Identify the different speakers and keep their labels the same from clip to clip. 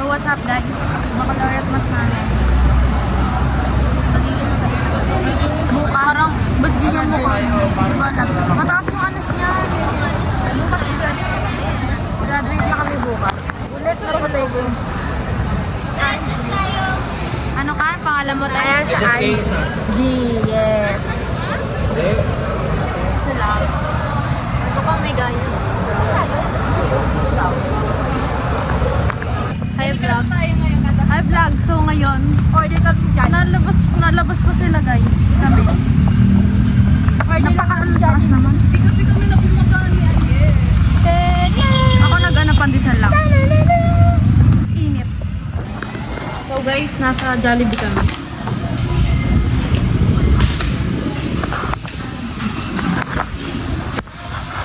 Speaker 1: So what's up guys? Baccalaureate mas namin. Bukas. Parang, ba't ganyan mo ko? Hindi ko alam. Mataas yung anas niya. Bukas graduate na kami bukas. Ulit na patay ko. Ano ka? Pangalan mo tayo sa G, yes. Isa lang. Ito pa may guys. Hi vlog. Hi vlog. So ngayon, order kami dyan. Nalabas pa sila guys. Kami. Napaka-lakas naman.
Speaker 2: Kasi kami na kumakain.
Speaker 1: Ako nag-anapandisan lang. Init. So guys, nasa Jollibee kami.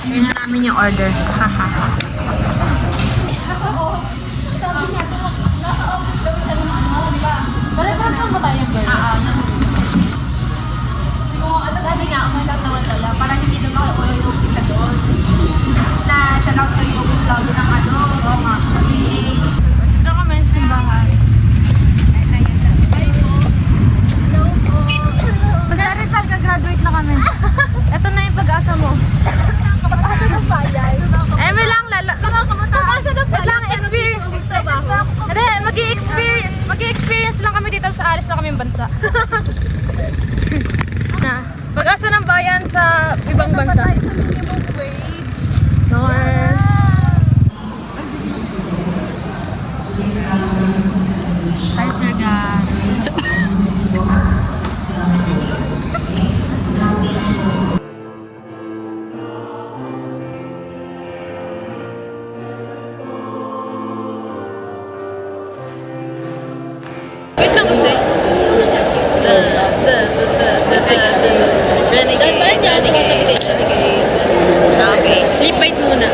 Speaker 1: Ngayon na namin yung order. Haha.
Speaker 2: Sabi niya, naka-office daw siya ng ano, di ba? Pare-paresan ba tayo, girl? Sabi nga, umalat naman tayo. Parang hindi na makaulo yung isa doon. Na siya lang to yung vlog ng ano. Oo nga.
Speaker 1: Ito kami sa simbahan. Mag-Rizal ka, graduate na kami. Ito na yung pag-asa mo.
Speaker 2: Kapag-asa ng bayan.
Speaker 1: May lang,
Speaker 2: Kapag-asa ng
Speaker 1: wait
Speaker 2: bayan.
Speaker 1: lang, experience. Hindi, mag-i-experience lang kami dito sa alis na kaming bansa. Na, pag-asa ng bayan sa ibang bansa.
Speaker 2: Sa minimum wage.
Speaker 1: North. Hi, Sir God.
Speaker 2: Wait lang kasi. Okay.
Speaker 1: Lip bite muna.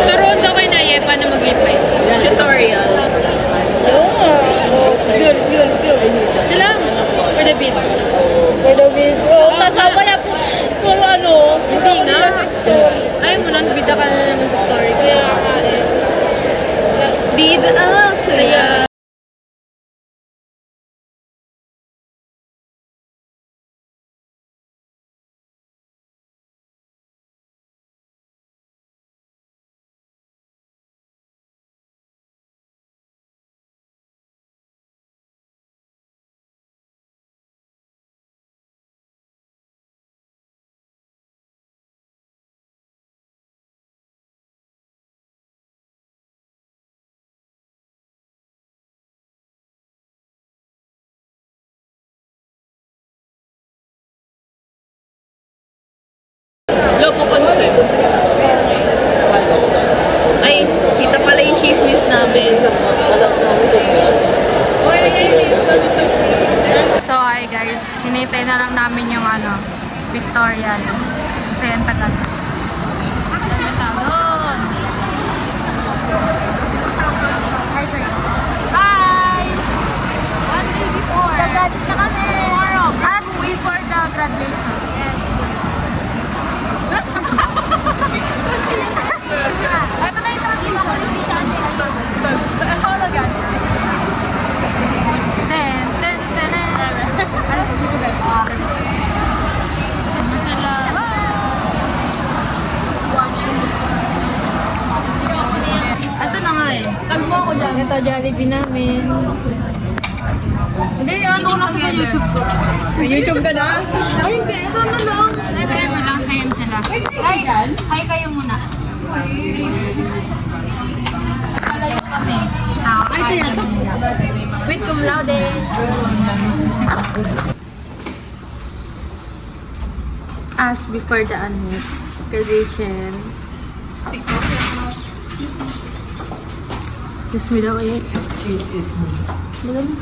Speaker 1: Turuan daw kay Naye paano mag-lip bite.
Speaker 2: Tutorial.
Speaker 1: Let's go. Sila, for the beat.
Speaker 2: For the video. Tapos mamaya puro ano.
Speaker 1: Hindi nga.
Speaker 2: Sa story.
Speaker 1: Ayaw mo lang, bida ka na naman sa story ko.
Speaker 2: Kaya nga eh.
Speaker 1: Bida, saya.
Speaker 2: Loko pansin. Ay, kita pala yung chismis namin.
Speaker 1: So hi guys, sinitay na lang namin yung ano, Victorian. Kasi ang tagal. Dami taon. Hi kayo. Hi! One day before.
Speaker 2: Nag-graduate na kami.
Speaker 1: Tomorrow. As before the graduation. Yes. Ito na yung transition.
Speaker 2: Hologram.
Speaker 1: Watch me. Ito na nga eh.
Speaker 2: Tag mo ako dyan.
Speaker 1: Ito Jollibee namin. Hindi, ano ko lang sa YouTube ko.
Speaker 2: May YouTube ka na?
Speaker 1: Ay, hindi. Ito na lang. Live mo lang, sayan sila. Hi, hi kayo muna. Palayo kami. Ay, ito yan. Wait, cum laude. As before the Anis graduation. Excuse me daw eh.
Speaker 3: Excuse me.
Speaker 1: Bilang.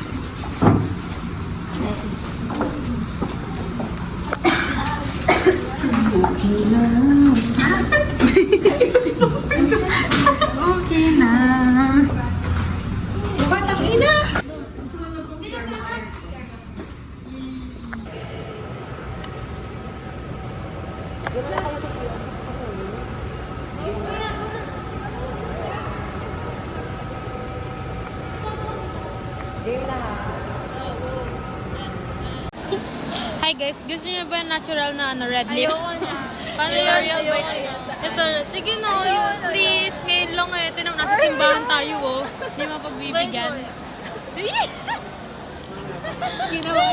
Speaker 3: Okay na.
Speaker 1: Okay na.
Speaker 3: Batang ina!
Speaker 1: Hi guys, gusto niyo ba yung natural na red lips? Paano yun? Ito, sige na, please. Ngayon lang eh. Tinam, nasa simbahan tayo oh. Hindi mapagbibigyan. Ginawa.